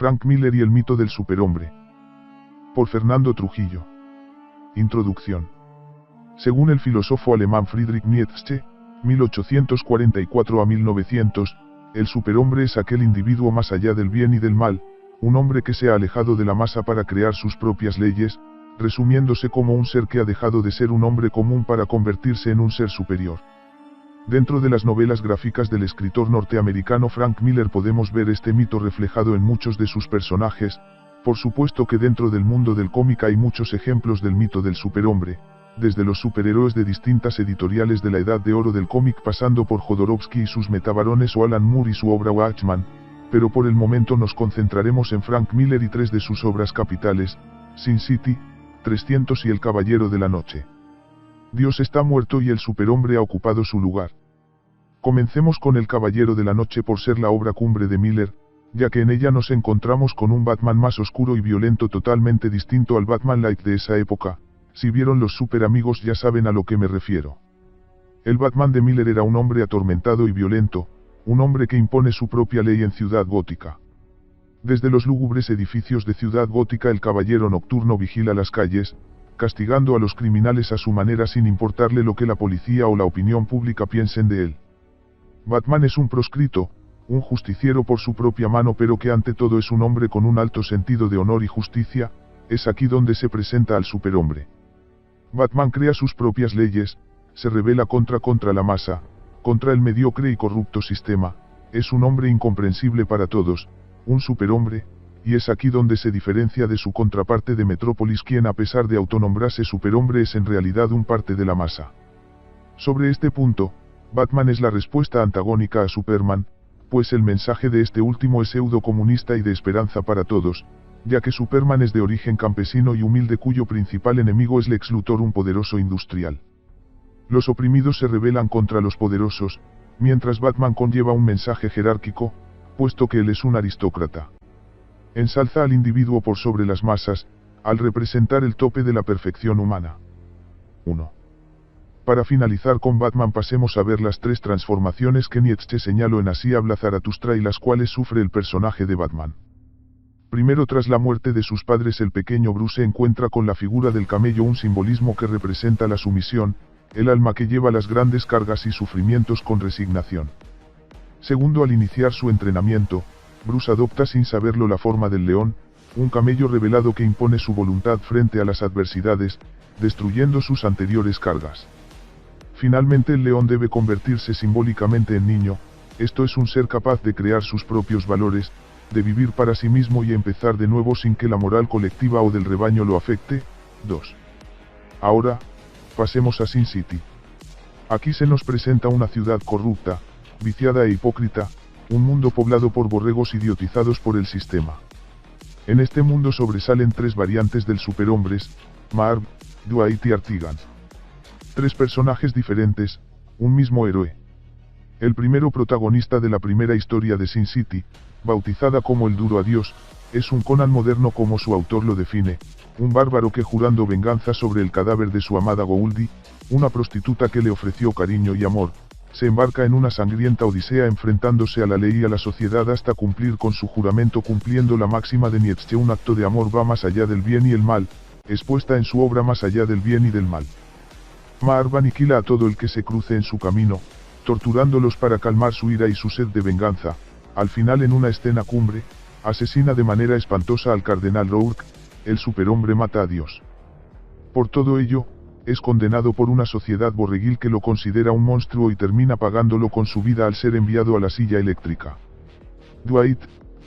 Frank Miller y el mito del superhombre. Por Fernando Trujillo. Introducción. Según el filósofo alemán Friedrich Nietzsche, 1844 a 1900, el superhombre es aquel individuo más allá del bien y del mal, un hombre que se ha alejado de la masa para crear sus propias leyes, resumiéndose como un ser que ha dejado de ser un hombre común para convertirse en un ser superior. Dentro de las novelas gráficas del escritor norteamericano Frank Miller podemos ver este mito reflejado en muchos de sus personajes. Por supuesto que dentro del mundo del cómic hay muchos ejemplos del mito del superhombre, desde los superhéroes de distintas editoriales de la edad de oro del cómic pasando por Jodorowsky y sus metabarones o Alan Moore y su obra Watchmen, pero por el momento nos concentraremos en Frank Miller y tres de sus obras capitales, Sin City, 300 y El Caballero de la Noche. Dios está muerto y el superhombre ha ocupado su lugar. Comencemos con El Caballero de la Noche por ser la obra cumbre de Miller, ya que en ella nos encontramos con un Batman más oscuro y violento totalmente distinto al Batman Light de esa época. Si vieron los super amigos ya saben a lo que me refiero. El Batman de Miller era un hombre atormentado y violento, un hombre que impone su propia ley en Ciudad Gótica. Desde los lúgubres edificios de Ciudad Gótica el Caballero Nocturno vigila las calles, castigando a los criminales a su manera sin importarle lo que la policía o la opinión pública piensen de él. Batman es un proscrito, un justiciero por su propia mano pero que ante todo es un hombre con un alto sentido de honor y justicia. Es aquí donde se presenta al superhombre. Batman crea sus propias leyes, se rebela contra la masa, contra el mediocre y corrupto sistema, es un hombre incomprensible para todos, un superhombre, y es aquí donde se diferencia de su contraparte de Metrópolis quien a pesar de autonombrarse superhombre es en realidad un parte de la masa. Sobre este punto, Batman es la respuesta antagónica a Superman, pues el mensaje de este último es pseudo-comunista y de esperanza para todos, ya que Superman es de origen campesino y humilde cuyo principal enemigo es Lex Luthor, un poderoso industrial. Los oprimidos se rebelan contra los poderosos, mientras Batman conlleva un mensaje jerárquico, puesto que él es un aristócrata. Ensalza al individuo por sobre las masas, al representar el tope de la perfección humana. 1. Para finalizar con Batman pasemos a ver las tres transformaciones que Nietzsche señaló en Así habla Zaratustra y las cuales sufre el personaje de Batman. Primero, tras la muerte de sus padres el pequeño Bruce encuentra con la figura del camello un simbolismo que representa la sumisión, el alma que lleva las grandes cargas y sufrimientos con resignación. Segundo, al iniciar su entrenamiento, Bruce adopta sin saberlo la forma del león, un camello revelado que impone su voluntad frente a las adversidades, destruyendo sus anteriores cargas. Finalmente el león debe convertirse simbólicamente en niño, esto es un ser capaz de crear sus propios valores, de vivir para sí mismo y empezar de nuevo sin que la moral colectiva o del rebaño lo afecte. 2. Ahora, pasemos a Sin City. Aquí se nos presenta una ciudad corrupta, viciada e hipócrita, un mundo poblado por borregos idiotizados por el sistema. En este mundo sobresalen tres variantes del superhombres, Marv, Dwight y Artigan. Tres personajes diferentes, un mismo héroe. El primero protagonista de la primera historia de Sin City, bautizada como el Duro Adiós, es un Conan moderno como su autor lo define, un bárbaro que jurando venganza sobre el cadáver de su amada Gouldy, una prostituta que le ofreció cariño y amor, se embarca en una sangrienta odisea enfrentándose a la ley y a la sociedad hasta cumplir con su juramento cumpliendo la máxima de Nietzsche: un acto de amor va más allá del bien y el mal, expuesta en su obra Más allá del bien y del mal. Marv aniquila a todo el que se cruce en su camino, torturándolos para calmar su ira y su sed de venganza. Al final, en una escena cumbre, asesina de manera espantosa al cardenal Rourke, el superhombre mata a Dios. Por todo ello, es condenado por una sociedad borreguil que lo considera un monstruo y termina pagándolo con su vida al ser enviado a la silla eléctrica. Dwight,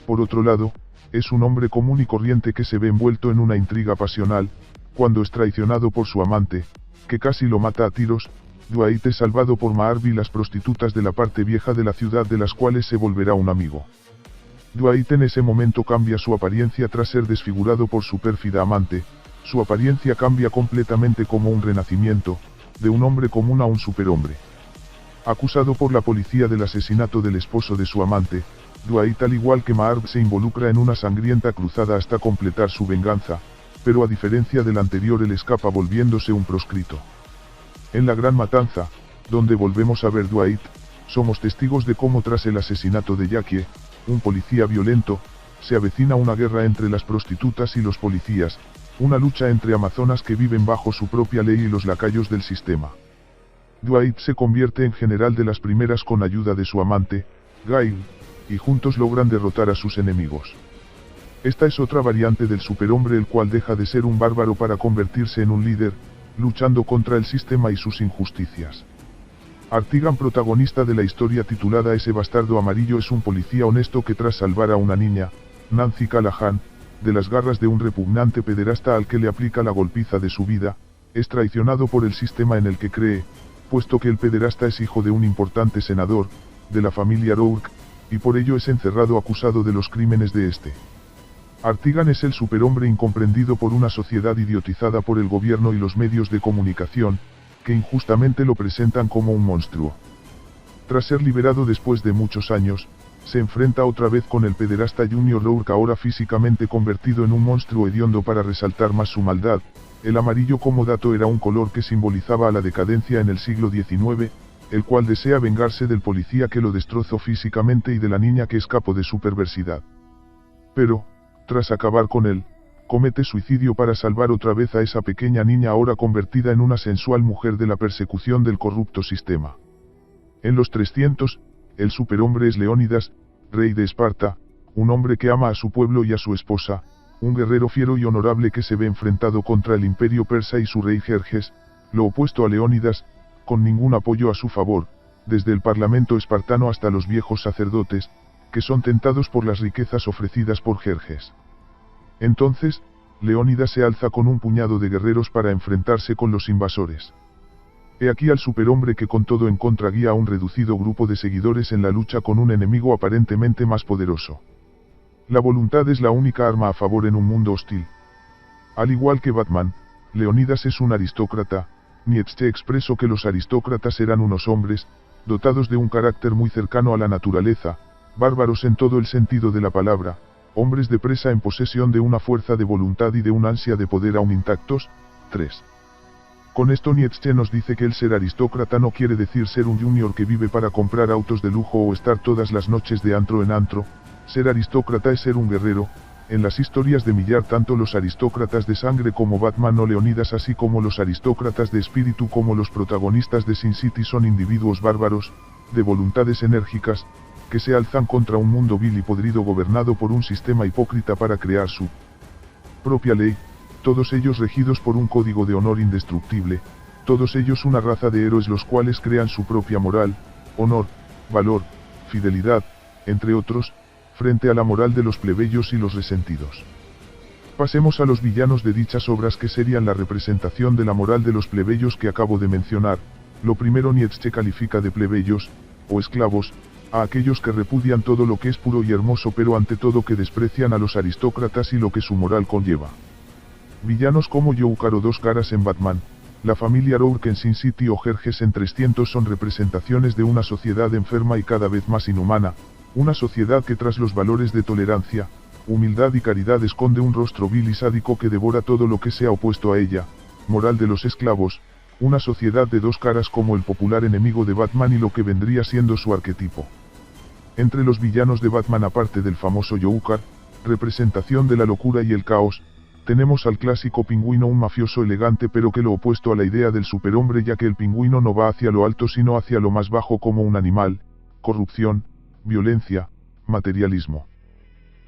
por otro lado, es un hombre común y corriente que se ve envuelto en una intriga pasional, cuando es traicionado por su amante, que casi lo mata a tiros. Dwight es salvado por Marv y las prostitutas de la parte vieja de la ciudad de las cuales se volverá un amigo. Dwight en ese momento cambia su apariencia tras ser desfigurado por su pérfida amante, su apariencia cambia completamente como un renacimiento, de un hombre común a un superhombre. Acusado por la policía del asesinato del esposo de su amante, Dwight al igual que Marv se involucra en una sangrienta cruzada hasta completar su venganza, pero a diferencia del anterior él escapa volviéndose un proscrito. En la Gran Matanza, donde volvemos a ver Dwight, somos testigos de cómo tras el asesinato de Jackie, un policía violento, se avecina una guerra entre las prostitutas y los policías, una lucha entre amazonas que viven bajo su propia ley y los lacayos del sistema. Dwight se convierte en general de las primeras con ayuda de su amante, Gail, y juntos logran derrotar a sus enemigos. Esta es otra variante del superhombre, el cual deja de ser un bárbaro para convertirse en un líder, luchando contra el sistema y sus injusticias. Artigan, protagonista de la historia titulada Ese bastardo amarillo, es un policía honesto que tras salvar a una niña, Nancy Callahan, de las garras de un repugnante pederasta al que le aplica la golpiza de su vida, es traicionado por el sistema en el que cree, puesto que el pederasta es hijo de un importante senador, de la familia Rourke, y por ello es encerrado acusado de los crímenes de este. Artigan es el superhombre incomprendido por una sociedad idiotizada por el gobierno y los medios de comunicación, que injustamente lo presentan como un monstruo. Tras ser liberado después de muchos años, se enfrenta otra vez con el pederasta Junior Rourke, ahora físicamente convertido en un monstruo hediondo. Para resaltar más su maldad, el amarillo como dato era un color que simbolizaba a la decadencia en el siglo XIX, el cual desea vengarse del policía que lo destrozó físicamente y de la niña que escapó de su perversidad. Pero, tras acabar con él, comete suicidio para salvar otra vez a esa pequeña niña ahora convertida en una sensual mujer de la persecución del corrupto sistema. En los 300, el superhombre es Leónidas, rey de Esparta, un hombre que ama a su pueblo y a su esposa, un guerrero fiero y honorable que se ve enfrentado contra el imperio persa y su rey Jerjes, lo opuesto a Leónidas, con ningún apoyo a su favor, desde el parlamento espartano hasta los viejos sacerdotes, que son tentados por las riquezas ofrecidas por Jerjes. Entonces, Leónidas se alza con un puñado de guerreros para enfrentarse con los invasores. He aquí al superhombre que con todo en contra guía a un reducido grupo de seguidores en la lucha con un enemigo aparentemente más poderoso. La voluntad es la única arma a favor en un mundo hostil. Al igual que Batman, Leónidas es un aristócrata. Nietzsche expresó que los aristócratas eran unos hombres, dotados de un carácter muy cercano a la naturaleza, bárbaros en todo el sentido de la palabra, hombres de presa en posesión de una fuerza de voluntad y de un ansia de poder aún intactos. 3. Con esto Nietzsche nos dice que el ser aristócrata no quiere decir ser un junior que vive para comprar autos de lujo o estar todas las noches de antro en antro. Ser aristócrata es ser un guerrero. En las historias de Millar, tanto los aristócratas de sangre como Batman o Leónidas, así como los aristócratas de espíritu como los protagonistas de Sin City, son individuos bárbaros, de voluntades enérgicas, que se alzan contra un mundo vil y podrido gobernado por un sistema hipócrita para crear su propia ley, todos ellos regidos por un código de honor indestructible, todos ellos una raza de héroes los cuales crean su propia moral, honor, valor, fidelidad, entre otros, frente a la moral de los plebeyos y los resentidos. Pasemos a los villanos de dichas obras, que serían la representación de la moral de los plebeyos que acabo de mencionar. Lo primero, Nietzsche califica de plebeyos, o esclavos, a aquellos que repudian todo lo que es puro y hermoso, pero ante todo que desprecian a los aristócratas y lo que su moral conlleva. Villanos como Joker o Dos Caras en Batman, la familia Rourke en Sin City o Jerjes en 300 son representaciones de una sociedad enferma y cada vez más inhumana, una sociedad que tras los valores de tolerancia, humildad y caridad esconde un rostro vil y sádico que devora todo lo que sea opuesto a ella. Moral de los esclavos, una sociedad de dos caras como el popular enemigo de Batman y lo que vendría siendo su arquetipo. Entre los villanos de Batman, aparte del famoso Joker, representación de la locura y el caos, tenemos al clásico Pingüino, un mafioso elegante pero que lo opuesto a la idea del superhombre, ya que el pingüino no va hacia lo alto sino hacia lo más bajo como un animal, corrupción, violencia, materialismo.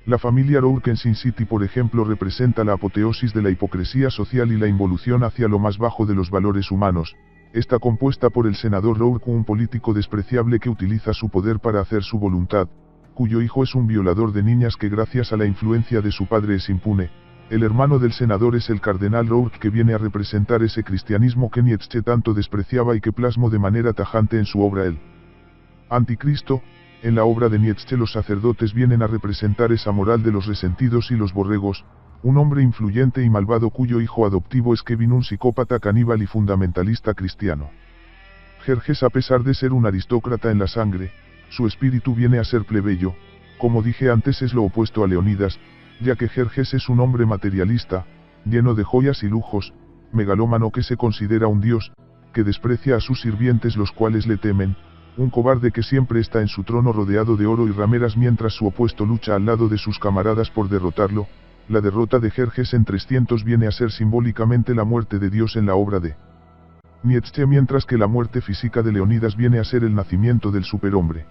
La familia Rourke en Sin City, por ejemplo, representa la apoteosis de la hipocresía social y la involución hacia lo más bajo de los valores humanos. Está compuesta por el senador Rourke, un político despreciable que utiliza su poder para hacer su voluntad, cuyo hijo es un violador de niñas que gracias a la influencia de su padre es impune. El hermano del senador es el cardenal Rourke, que viene a representar ese cristianismo que Nietzsche tanto despreciaba y que plasmó de manera tajante en su obra El Anticristo. En la obra de Nietzsche los sacerdotes vienen a representar esa moral de los resentidos y los borregos, un hombre influyente y malvado cuyo hijo adoptivo es Kevin, un psicópata caníbal y fundamentalista cristiano. Jerjes, a pesar de ser un aristócrata en la sangre, su espíritu viene a ser plebeyo. Como dije antes, es lo opuesto a Leónidas, ya que Jerjes es un hombre materialista, lleno de joyas y lujos, megalómano que se considera un dios, que desprecia a sus sirvientes los cuales le temen, un cobarde que siempre está en su trono rodeado de oro y rameras mientras su opuesto lucha al lado de sus camaradas por derrotarlo. La derrota de Jerjes en 300 viene a ser simbólicamente la muerte de Dios en la obra de Nietzsche, mientras que la muerte física de Leonidas viene a ser el nacimiento del superhombre.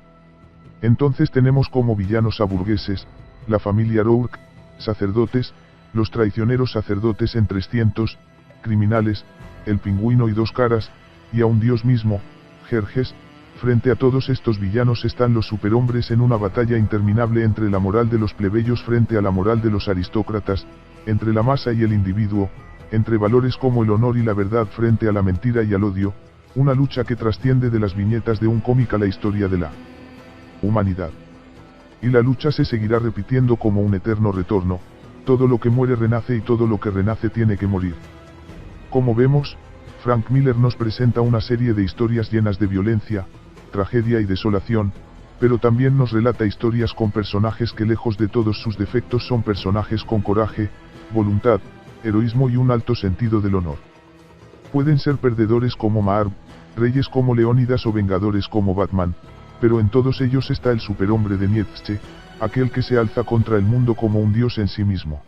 Entonces tenemos como villanos a burgueses, la familia Rourke, sacerdotes, los traicioneros sacerdotes en 300, criminales, el pingüino y dos caras, y a un dios mismo, Jerjes. Frente a todos estos villanos están los superhombres en una batalla interminable entre la moral de los plebeyos frente a la moral de los aristócratas, entre la masa y el individuo, entre valores como el honor y la verdad frente a la mentira y al odio, una lucha que trasciende de las viñetas de un cómic a la historia de la humanidad. Y la lucha se seguirá repitiendo como un eterno retorno, todo lo que muere renace y todo lo que renace tiene que morir. Como vemos, Frank Miller nos presenta una serie de historias llenas de violencia, tragedia y desolación, pero también nos relata historias con personajes que lejos de todos sus defectos son personajes con coraje, voluntad, heroísmo y un alto sentido del honor. Pueden ser perdedores como Marv, reyes como Leónidas o vengadores como Batman, pero en todos ellos está el superhombre de Nietzsche, aquel que se alza contra el mundo como un dios en sí mismo.